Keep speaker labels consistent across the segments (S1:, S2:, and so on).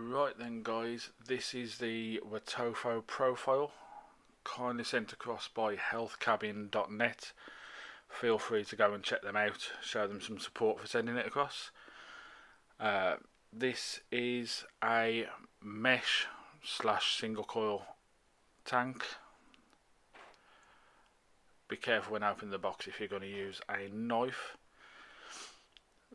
S1: Right then guys, this is the wotofo profile, kindly sent across by healthcabin.net. Feel free to go and check them out, show them some support for sending it across. This is a mesh / single coil tank. Be careful when opening the box if you're going to use a knife.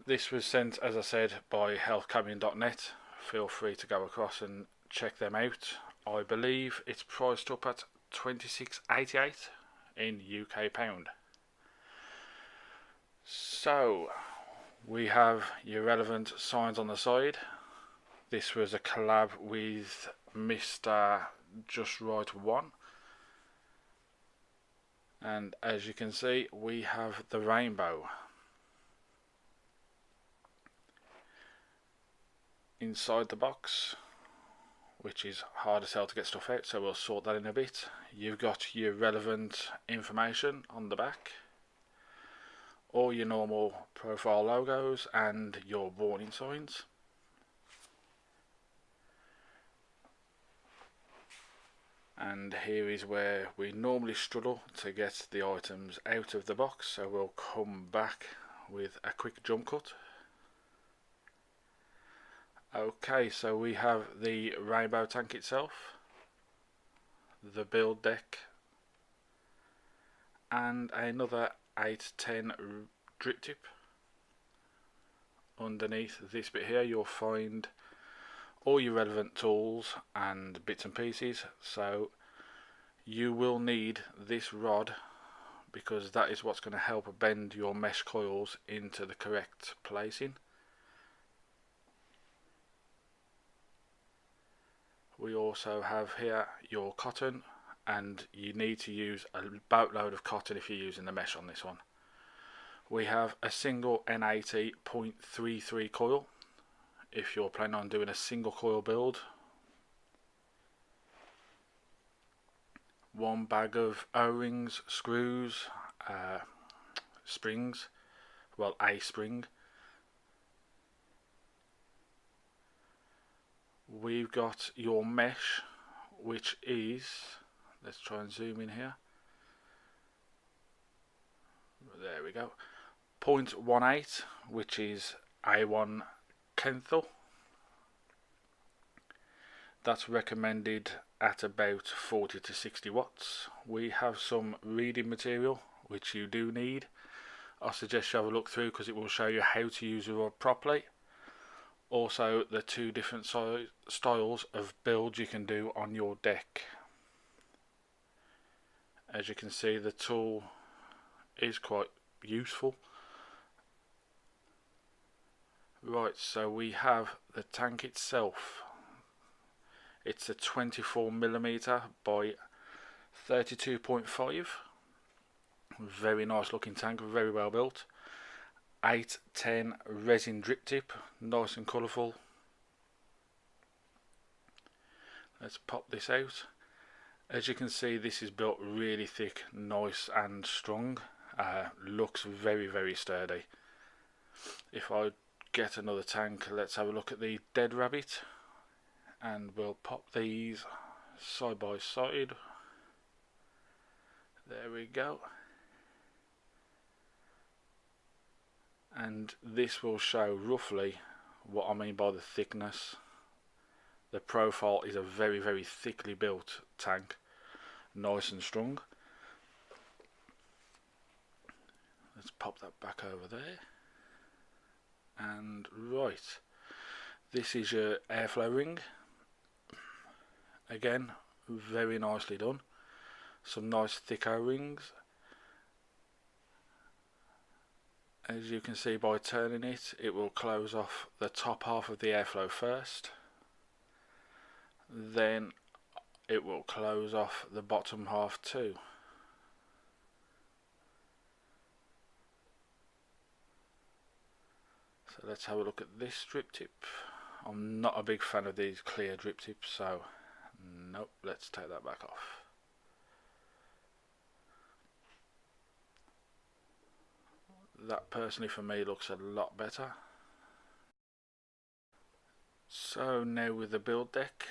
S1: This was sent, as I said, by healthcabin.net. Feel free to go across and check them out. I believe it's priced up at £26.88 in UK pound. So we have your relevant signs on the side. This was a collab with Mr. Just Right 1, and as you can see we have the rainbow. Inside the box, which is hard as hell to get stuff out, so we'll sort that in a bit. You've got your relevant information on the back, all your normal profile logos and your warning signs. And here is where we normally struggle to get the items out of the box, so we'll come back with a quick jump cut. Okay, so we have the rainbow tank itself, the build deck, and another 810 drip tip. Underneath this bit here you'll find all your relevant tools and bits and pieces. So you will need this rod, because that is what's going to help bend your mesh coils into the correct placing. We also have here your cotton, and you need to use a boatload of cotton if you're using the mesh on this one. We have a single N80 0.33 coil if you're planning on doing a single coil build. One bag of O-rings, screws, springs, well, a spring. We've got your mesh, which is, let's try and zoom in here, there we go, 0.18, which is A1 Kenthal. That's recommended at about 40 to 60 watts. We have some reading material which you do need. I suggest you have a look through because it will show you how to use the rod properly. Also the two different styles of builds you can do on your deck. As you can see, the tool is quite useful. Right, so we have the tank itself. It's a 24mm by 32.5. Very nice looking tank, very well built. 810 resin drip tip, nice and colourful. Let's pop this out. As you can see, this is built really thick, nice and strong. Looks very sturdy. If I get another tank, let's have a look at the Dead Rabbit, and we'll pop these side by side. There we go. And this will show roughly what I mean by the thickness. The profile is a very thickly built tank, nice and strong. Let's pop that back over there. And right, this is your airflow ring. Again, very nicely done. Some nice thick O-rings. As you can see, by turning it, it will close off the top half of the airflow first. Then it will close off the bottom half too. So let's have a look at this drip tip. I'm not a big fan of these clear drip tips, so nope, let's take that back off. That personally for me looks a lot better. So now with the build deck,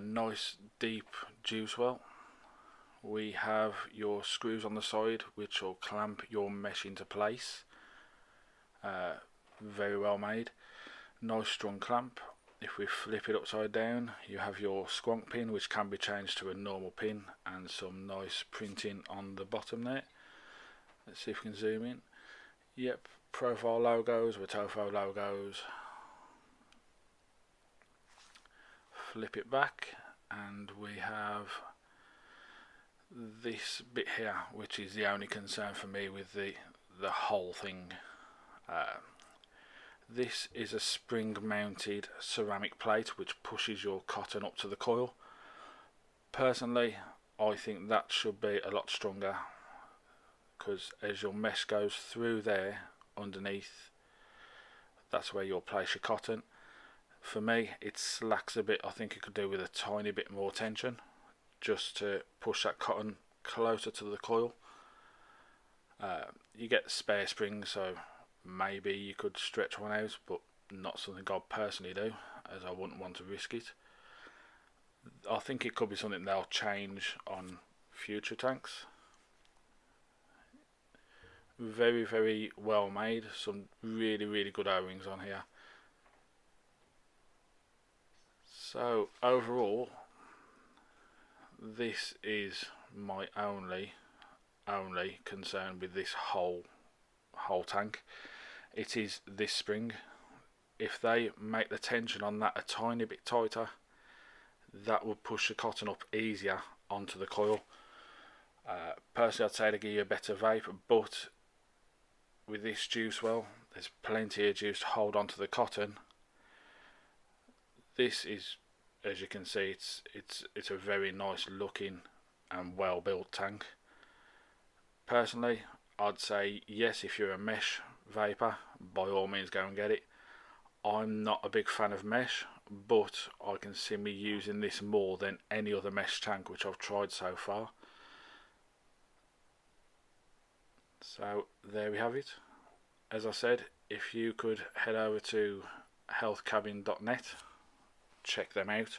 S1: nice deep juice well. We have your screws on the side which will clamp your mesh into place. Very well made. Nice strong clamp. If we flip it upside down, you have your squonk pin which can be changed to a normal pin, and some nice printing on the bottom there. Let's see if we can zoom in. Yep, profile logos, wotofo logos. Flip it back and we have this bit here, which is the only concern for me with the whole thing. This is a spring mounted ceramic plate which pushes your cotton up to the coil. Personally, I think that should be a lot stronger, because as your mesh goes through there underneath, that's where you'll place your cotton. For me, it slacks a bit. I think it could do with a tiny bit more tension, just to push that cotton closer to the coil. You get spare springs, so maybe you could stretch one out, but not something I'd personally do, as I wouldn't want to risk it. I think it could be something they'll change on future tanks. Very, very well made. Some really, really good O-rings on here. So overall, this is my only concern with this whole tank. It is this spring. If they make the tension on that a tiny bit tighter, that would push the cotton up easier onto the coil. Personally, I'd say to give you a better vape, but with this juice well, there's plenty of juice to hold onto the cotton. This is, as you can see, it's a very nice looking and well built tank. Personally, I'd say yes, if you're a mesh vapor, by all means go and get it. I'm not a big fan of mesh, but I can see me using this more than any other mesh tank which I've tried so far. So there we have it. As I said, if you could head over to healthcabin.net, check them out.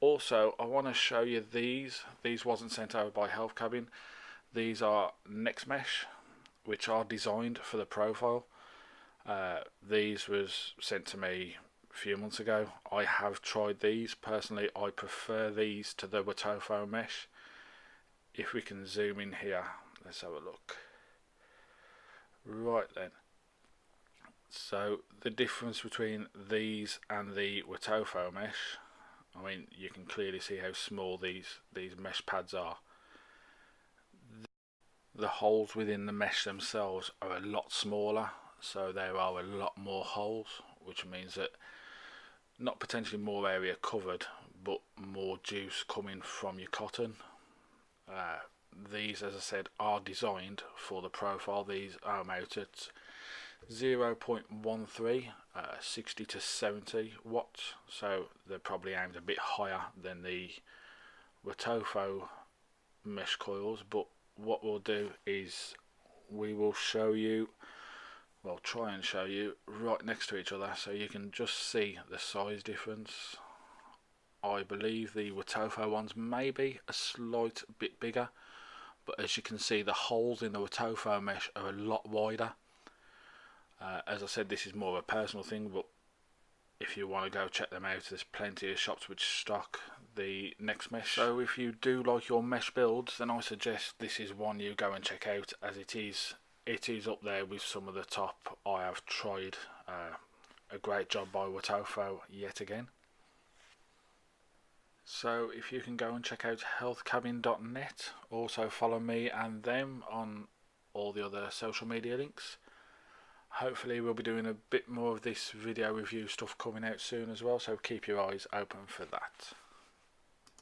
S1: Also, I want to show you these wasn't sent over by Healthcabin. These are Next Mesh, which are designed for the profile. These was sent to me a few months ago. I have tried these. Personally, I prefer these to the wotofo mesh. If we can zoom in here, let's have a look. Right then. So the difference between these and the wotofo mesh, I mean, you can clearly see how small these mesh pads are. The holes within the mesh themselves are a lot smaller, so there are a lot more holes, which means that not potentially more area covered, but more juice coming from your cotton. These, as I said, are designed for the profile. These are out at 0.13, 60 to 70 watts, so they're probably aimed a bit higher than the wotofo mesh coils. But what we'll do is we will show you, well, try and show you right next to each other so you can just see the size difference. I believe the wotofo ones may be a slight bit bigger, but as you can see, the holes in the wotofo mesh are a lot wider. As I said, this is more of a personal thing, but if you want to go check them out, there's plenty of shops which stock the Next Mesh. So if you do like your mesh builds, then I suggest this is one you go and check out, as it is up there with some of the top I have tried. A great job by wotofo yet again. So if you can go and check out healthcabin.net, also follow me and them on all the other social media links. Hopefully we'll be doing a bit more of this video review stuff coming out soon as well, so keep your eyes open for that.